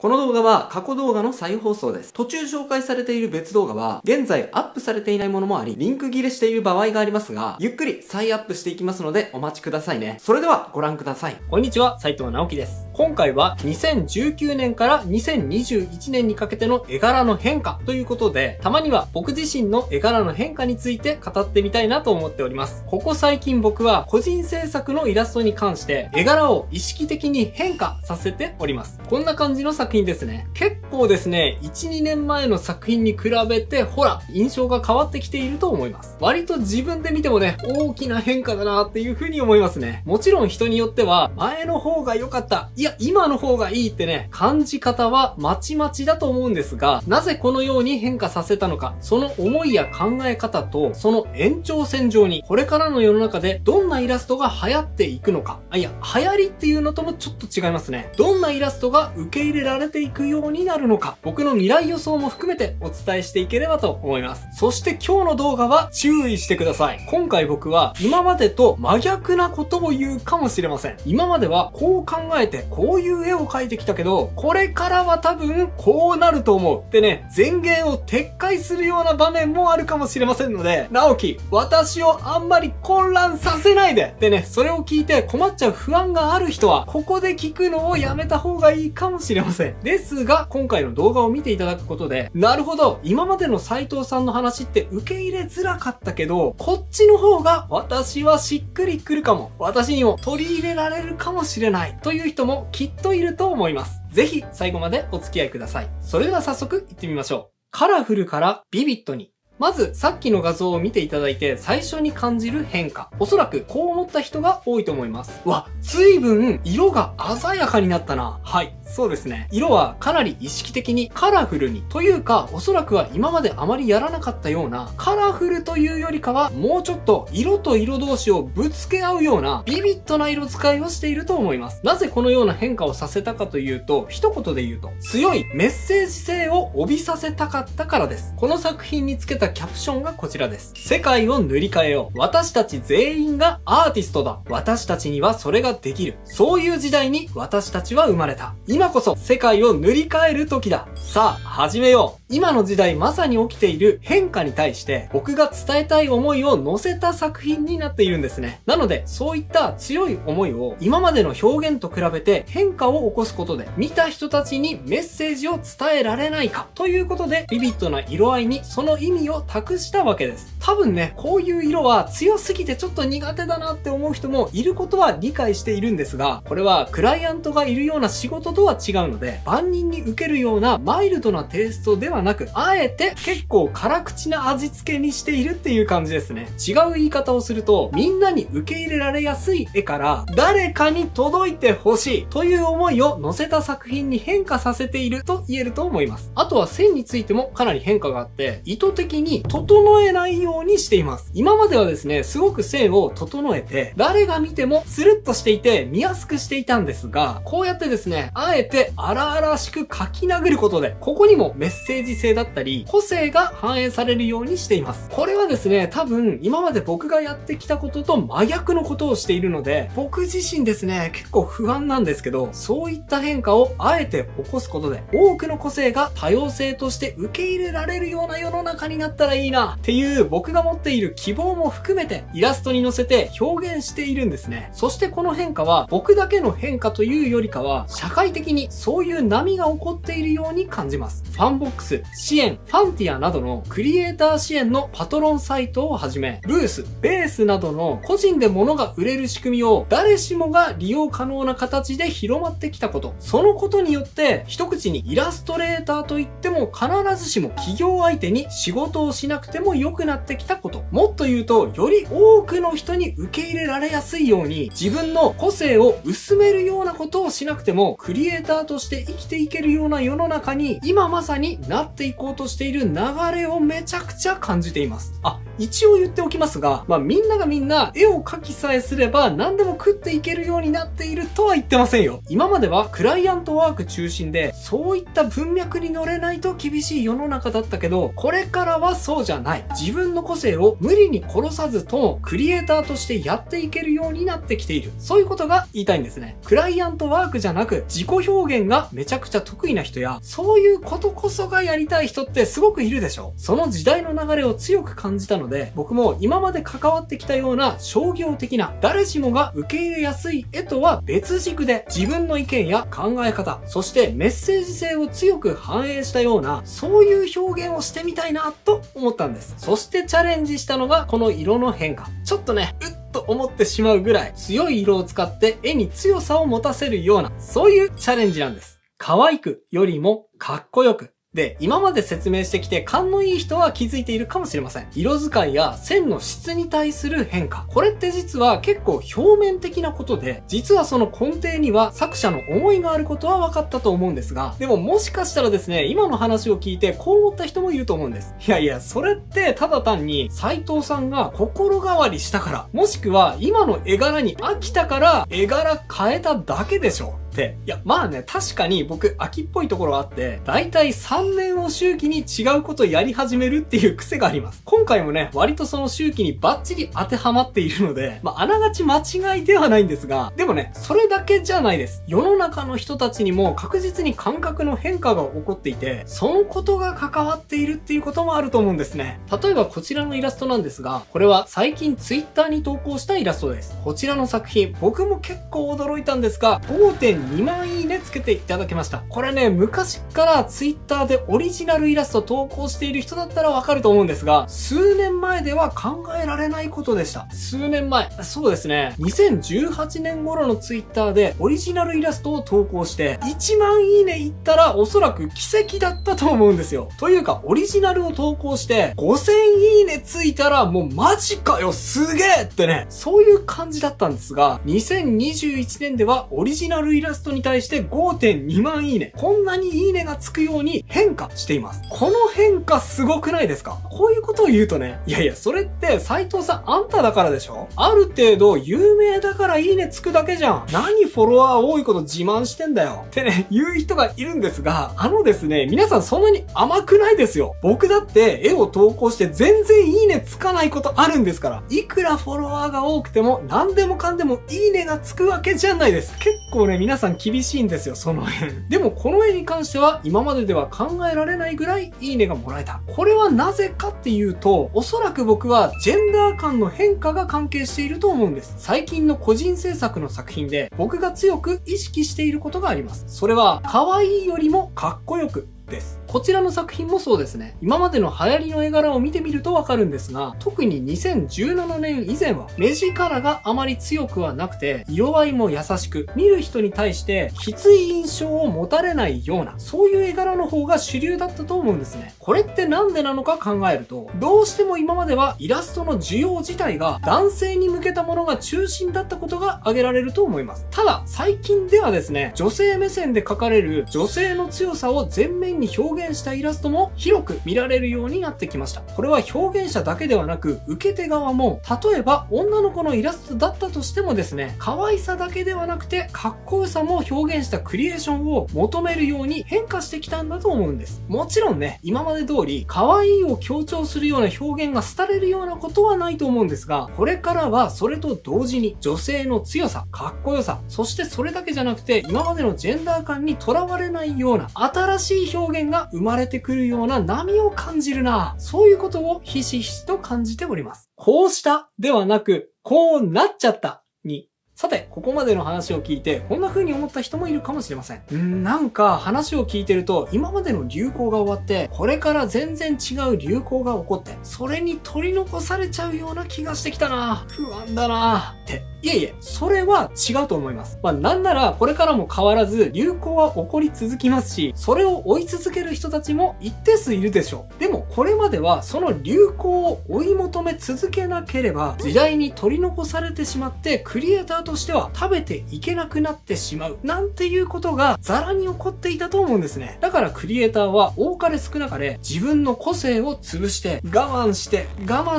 この動画は過去動画の再放送です。途中紹介されている別動画は、現在アップされていないものもあり、リンク切れしている場合がありますが、ゆっくり再アップしていきますのでお待ちくださいね。それではご覧ください。こんにちは、斉藤直樹です。今回は2019年から2021年にかけての絵柄の変化ということで、たまには僕自身の絵柄の変化について語ってみたいなと思っております。ここ最近僕は個人制作のイラストに関して絵柄を意識的に変化させております。こんな感じの作品ですね。結構ですね、1、2年前の作品に比べて、ほら、印象が変わってきていると思います。割と自分で見てもね、大きな変化だなっていう風に思いますね。もちろん人によっては、前の方が良かった、いや、今の方がいいってね、感じ方はまちまちだと思うんですが、なぜこのように変化させたのか、その思いや考え方と、その延長線上に、これからの世の中でどんなイラストが流行っていくのか、いや、流行りっていうのともちょっと違いますね。どんなイラストが受け入れられていくようになるのか、僕の未来予想も含めてお伝えしていければと思います。そして今日の動画は注意してください。今回僕は今までと真逆なことを言うかもしれません。今まではこう考えてこういう絵を描いてきたけど、これからは多分こうなると思うってね、前言を撤回するような場面もあるかもしれませんので、直樹、私をあんまり混乱させないでってね、それを聞いて困っちゃう不安がある人は、ここで聞くのをやめた方がいいかもしれません。ですが、今回の動画を見ていただくことで、なるほど、今までの斉藤さんの話って受け入れづらかったけど、こっちの方が私はしっくりくるかも、私にも取り入れられるかもしれないという人もきっといると思います。ぜひ最後までお付き合いください。それでは早速行ってみましょう。カラフルからビビッドに。まず、さっきの画像を見ていただいて最初に感じる変化。おそらくこう思った人が多いと思います。わ、随分色が鮮やかになったな。はい、そうですね。色はかなり意識的にカラフルに。というか、おそらくは今まであまりやらなかったような、カラフルというよりかは、もうちょっと色と色同士をぶつけ合うような、ビビッドな色使いをしていると思います。なぜこのような変化をさせたかというと、一言で言うと、強いメッセージ性を帯びさせたかったからです。この作品につけたキャプションがこちらです。世界を塗り替えよう。私たち全員がアーティストだ。私たちにはそれができる。そういう時代に私たちは生まれた。今こそ世界を塗り替える時だ。さあ、始めよう。今の時代まさに起きている変化に対して僕が伝えたい思いを乗せた作品になっているんですね。なので、そういった強い思いを今までの表現と比べて変化を起こすことで見た人たちにメッセージを伝えられないかということでビビッドな色合いにその意味を託したわけです。多分ね、こういう色は強すぎてちょっと苦手だなって思う人もいることは理解しているんですが、これはクライアントがいるような仕事とは違うので、万人に受けるようなマイルドなテイストではなく、あえて結構辛口な味付けにしているっていう感じですね。違う言い方をすると、みんなに受け入れられやすい絵から誰かに届いてほしいという思いを乗せた作品に変化させていると言えると思います。あとは線についてもかなり変化があって、意図的に整えないようにしています。今まではですね、すごく線を整えて、誰が見てもスルッとしていて見やすくしていたんですが、こうやってですね、あえて荒々しく描き殴ることで、ここにもメッセージ性だったり、個性が反映されるようにしています。これはですね、多分今まで僕がやってきたことと真逆のことをしているので、僕自身ですね、結構不安なんですけど、そういった変化をあえて起こすことで、多くの個性が多様性として受け入れられるような世の中になったらいいなっていう僕が持っている希望も含めてイラストに乗せて表現しているんですね。そしてこの変化は僕だけの変化というよりかは社会的にそういう波が起こっているように感じます。ファンボックス、支援、ファンティアなどのクリエイター支援のパトロンサイトをはじめ、ブース、ベースなどの個人で物が売れる仕組みを誰しもが利用可能な形で広まってきたこと。そのことによって一口にイラストレーターといっても必ずしも企業相手に仕事をしなくても良くなってきたこと。もっと言うと、より多くの人に受け入れられやすいように自分の個性を薄めるようなことをしなくてもクリエイターとして生きていけるような世の中に今まさになっていこうとしている流れをめちゃくちゃ感じています。一応言っておきますが、みんながみんな絵を描きさえすれば何でも食っていけるようになっているとは言ってませんよ。今まではクライアントワーク中心で、そういった文脈に乗れないと厳しい世の中だったけど、これからはそうじゃない。自分の個性を無理に殺さずとも、クリエイターとしてやっていけるようになってきている。そういうことが言いたいんですね。クライアントワークじゃなく、自己表現がめちゃくちゃ得意な人や、そういうことこそがやりたい人ってすごくいるでしょ。その時代の流れを強く感じたので、僕も今まで関わってきたような商業的な誰しもが受け入れやすい絵とは別軸で自分の意見や考え方、そしてメッセージ性を強く反映したようなそういう表現をしてみたいなと思ったんです。そしてチャレンジしたのがこの色の変化。ちょっとね、と思ってしまうぐらい強い色を使って絵に強さを持たせるようなそういうチャレンジなんです。可愛くよりもかっこよく。で、今まで説明してきて勘のいい人は気づいているかもしれません。色使いや線の質に対する変化。これって実は結構表面的なことで、実はその根底には作者の思いがあることは分かったと思うんですが、でももしかしたらですね、今の話を聞いてこう思った人もいると思うんです。いやいや、それってただ単に斉藤さんが心変わりしたから、もしくは今の絵柄に飽きたから絵柄変えただけでしょ。いや、確かに僕、秋っぽいところあって、だいたい3年を周期に違うことをやり始めるっていう癖があります。今回もね、割とその周期にバッチリ当てはまっているので、あながち間違いではないんですが、でもね、それだけじゃないです。世の中の人たちにも確実に感覚の変化が起こっていて、そのことが関わっているっていうこともあると思うんですね。例えばこちらのイラストなんですが、これは最近ツイッターに投稿したイラストです。こちらの作品、僕も結構驚いたんですが、5.2 万いいねつけていただきました。これね、昔からツイッターでオリジナルイラスト投稿している人だったらわかると思うんですが、数年前では考えられないことでした。数年前。そうですね。2018年頃のツイッターでオリジナルイラストを投稿して1万いいねいったらおそらく奇跡だったと思うんですよ。というか、オリジナルを投稿して5000いいねついたらもうマジかよすげえってね、そういう感じだったんですが、2021年ではオリジナルイラストに対して 5.2 万いいね。こんなにいいねがつくように変化しています。この変化すごくないですか？こういうことを言うとね、いやいや、それって斉藤さんあんただからでしょ？ある程度有名だからいいねつくだけじゃん。何フォロワー多いこと自慢してんだよ。ってね、言う人がいるんですが、ですね、皆さんそんなに甘くないですよ。僕だって絵を投稿して全然いいねつかないことあるんですから。いくらフォロワーが多くても何でもかんでもいいねがつくわけじゃないです。結構ね、皆さん厳しいんですよ、その辺。でもこの絵に関しては今まででは考えられないぐらいいいねがもらえた。これはなぜかっていうと、おそらく僕はジェンダー間の変化が関係していると思うんです。最近の個人制作の作品で僕が強く意識していることがあります。それは可愛いよりもかっこよくです。こちらの作品もそうですね。今までの流行りの絵柄を見てみるとわかるんですが、特に2017年以前は目力があまり強くはなくて、色合いも優しく、見る人に対してきつい印象を持たれないような、そういう絵柄の方が主流だったと思うんですね。これってなんでなのか考えると、どうしても今まではイラストの需要自体が男性に向けたものが中心だったことが挙げられると思います。ただ、最近ではですね、女性目線で描かれる女性の強さを前面に表現したイラストも広く見られるようになってきました。これは表現者だけではなく、受け手側も、例えば女の子のイラストだったとしてもですね、可愛さだけではなくて、かっこよさも表現したクリエーションを求めるように変化してきたんだと思うんです。もちろんね、今まで通り、可愛いを強調するような表現が廃れるようなことはないと思うんですが、これからはそれと同時に女性の強さ、かっこよさ、そしてそれだけじゃなくて、今までのジェンダー感にとらわれないような新しい表現が生まれてくるような波を感じるな。そういうことをひしひしと感じております。こうしたではなく、こうなっちゃったに。さて、ここまでの話を聞いて、こんな風に思った人もいるかもしれません。なんか話を聞いてると、今までの流行が終わって、これから全然違う流行が起こって、それに取り残されちゃうような気がしてきたな。不安だな。って。いえいえ、それは違うと思います。なんなら、これからも変わらず、流行は起こり続きますし、それを追い続ける人たちも一定数いるでしょう。でも、これまでは、その流行を追い求め続けなければ、時代に取り残されてしまって、クリエイターととしては食べていけなくなってしまうなんていうことがザラに起こっていたと思うんですね。だからクリエイターは多かれ少なかれ自分の個性を潰して我慢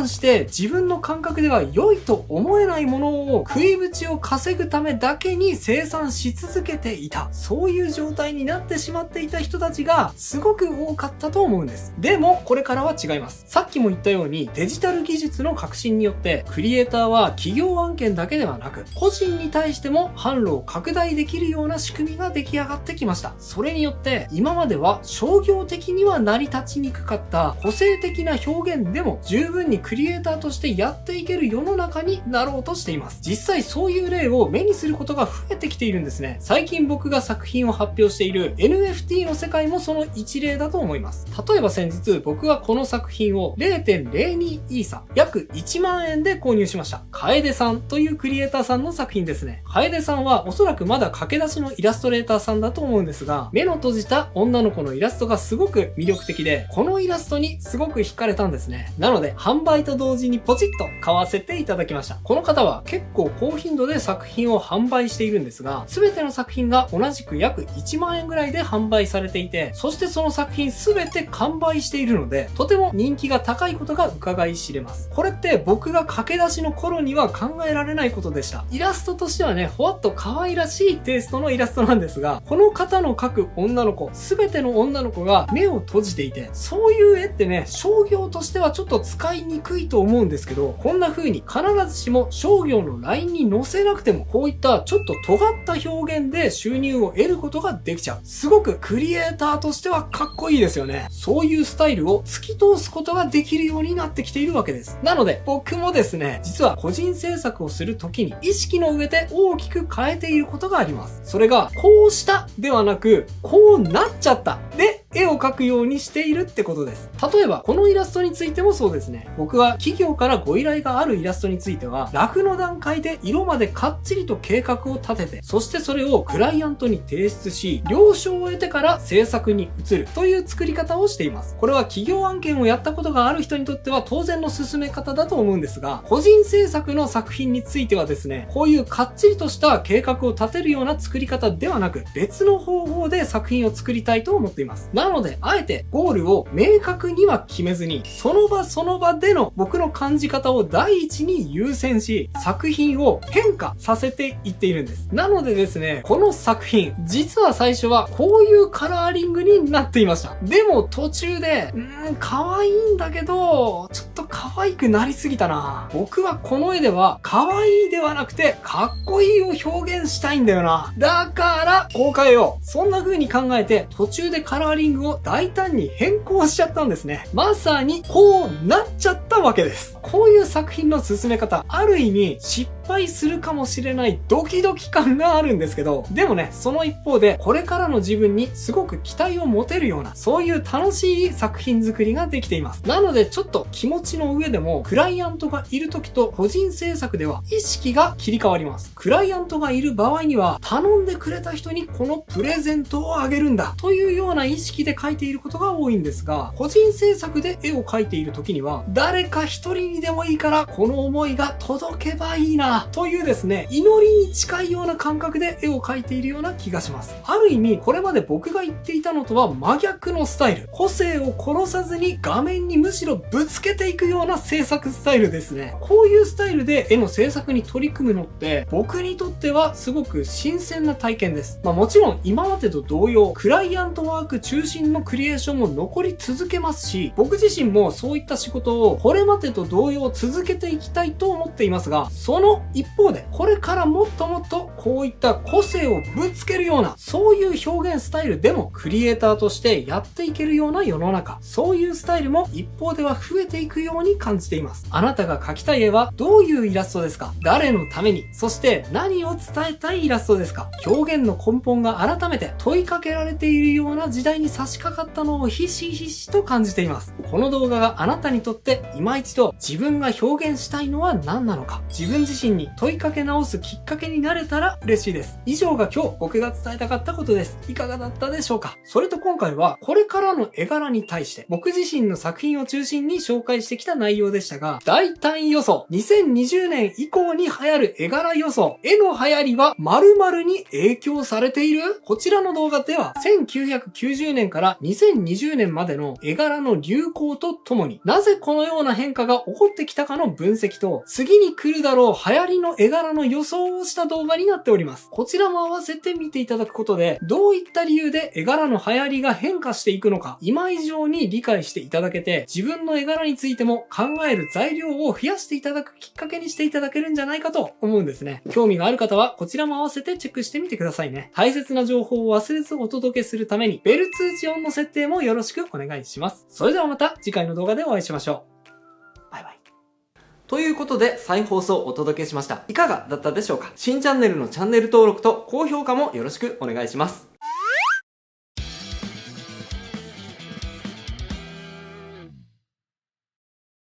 して自分の感覚では良いと思えないものを食い口を稼ぐためだけに生産し続けていた。そういう状態になってしまっていた人たちがすごく多かったと思うんです。でもこれからは違います。さっきも言ったようにデジタル技術の革新によってクリエイターは企業案件だけではなく個人に対しても販路を拡大できるような仕組みが出来上がってきました。それによって今までは商業的には成り立ちにくかった個性的な表現でも十分にクリエイターとしてやっていける世の中になろうとしています。実際そういう例を目にすることが増えてきているんですね。最近僕が作品を発表している NFT の世界もその一例だと思います。例えば先日僕はこの作品を 0.02 イーサ約1万円で購入しました。楓さんというクリエイターさんの作品ですね。楓さんはおそらくまだ駆け出しのイラストレーターさんだと思うんですが、目の閉じた女の子のイラストがすごく魅力的で、このイラストにすごく惹かれたんですね。なので販売と同時にポチッと買わせていただきました。この方は結構高頻度で作品を販売しているんですが、全ての作品が同じく約1万円ぐらいで販売されていて、そしてその作品全て完売しているので、とても人気が高いことが伺い知れます。これって僕が駆け出しの頃には考えられないことでした。イラストとしてはね、ほわっと可愛らしいテイストのイラストなんですが、この方の描く女の子、全ての女の子が目を閉じていて、そういう絵ってね、商業としてはちょっと使いにくいと思うんですけど、こんな風に必ずしも商業のラインに載せなくても、こういったちょっと尖った表現で収入を得ることができちゃう。すごくクリエイターとしてはかっこいいですよね。そういうスタイルを突き通すことができるようになってきているわけです。なので僕もですね、実は個人制作をするときに意識の上で大きく変えていることがあります。それがこうしたではなく、こうなっちゃったで絵を描くようにしているってことです。例えばこのイラストについてもそうですね。僕は企業からご依頼があるイラストについては、ラフの段階で色までかっちりと計画を立てて、そしてそれをクライアントに提出し、了承を得てから制作に移るという作り方をしています。これは企業案件をやったことがある人にとっては当然の進め方だと思うんですが、個人制作の作品についてはですね、こういうかっちりとした計画を立てるような作り方ではなく、別の方法で作品を作りたいと思っています。なので、あえてゴールを明確には決めずに、その場その場での僕の感じ方を第一に優先し、作品を変化させていっているんです。なのでですね、この作品、実は最初はこういうカラーリングになっていました。でも途中で、可愛いんだけど、ちょっと可愛くなりすぎたな。僕はこの絵では、可愛いではなくて、かっこいいを表現したいんだよな。だから、こう変えよう。そんな風に考えて、途中でカラーリングを大胆に変更しちゃったんですね。まさに、こうなっちゃったわけです。こういう作品の進め方、ある意味、失敗するかもしれないドキドキ感があるんですけど、でもね、その一方で、これからの自分にすごく期待を持てるような、そういう楽しい作品作りができています。なので、ちょっと気持ちの上でも、クライアントがいる時と個人制作では意識が切り替わります。クライアントがいる場合には、頼んでくれた人にこのプレゼントをあげるんだ、というような意識で描いていることが多いんですが、個人制作で絵を描いている時には、誰か一人にでもいいから、この思いが届けばいいな、というですね、祈りに近いような感覚で絵を描いているような気がします。ある意味、これまで僕が言っていたのとは真逆のスタイル。個性を殺さずに画面にむしろぶつけていくような制作スタイルですね。こういうスタイルで絵の制作に取り組むのって、僕にとってはすごく新鮮な体験です。もちろん今までと同様、クライアントワーク中心のクリエーションも残り続けますし、僕自身もそういった仕事をこれまでと同様続けていきたいと思っていますが、その一方で、これからもっともっとこういった個性をぶつけるような、そういう表現スタイルでもクリエイターとしてやっていけるような世の中、そういうスタイルも一方では増えていくように感じています。あなたが描きたい絵はどういうイラストですか？誰のために？そして何を伝えたいイラストですか？表現の根本が改めて問いかけられているような時代に差し掛かったのをひしひしと感じています。この動画があなたにとって今一度自自分が表現したいのは何なのか、自分自身に問いかけ直すきっかけになれたら嬉しいです。以上が今日僕が伝えたかったことです。いかがだったでしょうか？それと今回はこれからの絵柄に対して僕自身の作品を中心に紹介してきた内容でしたが、大胆予想、2020年以降に流行る絵柄予想、絵の流行りは〇〇に影響されている？こちらの動画では1990年から2020年までの絵柄の流行とともに、なぜこのような変化が起こってきたかの分析と、次に来るだろう流行りの絵柄の予想をした動画になっております。こちらも合わせて見ていただくことで、どういった理由で絵柄の流行りが変化していくのか、今以上に理解していただけて、自分の絵柄についても考える材料を増やしていただくきっかけにしていただけるんじゃないかと思うんですね。興味がある方はこちらも合わせてチェックしてみてくださいね。大切な情報を忘れずお届けするために、ベル通知オンの設定もよろしくお願いします。それではまた次回の動画でお会いしましょう。バイバイ。ということで再放送をお届けしました。いかがだったでしょうか？新チャンネルのチャンネル登録と高評価もよろしくお願いします。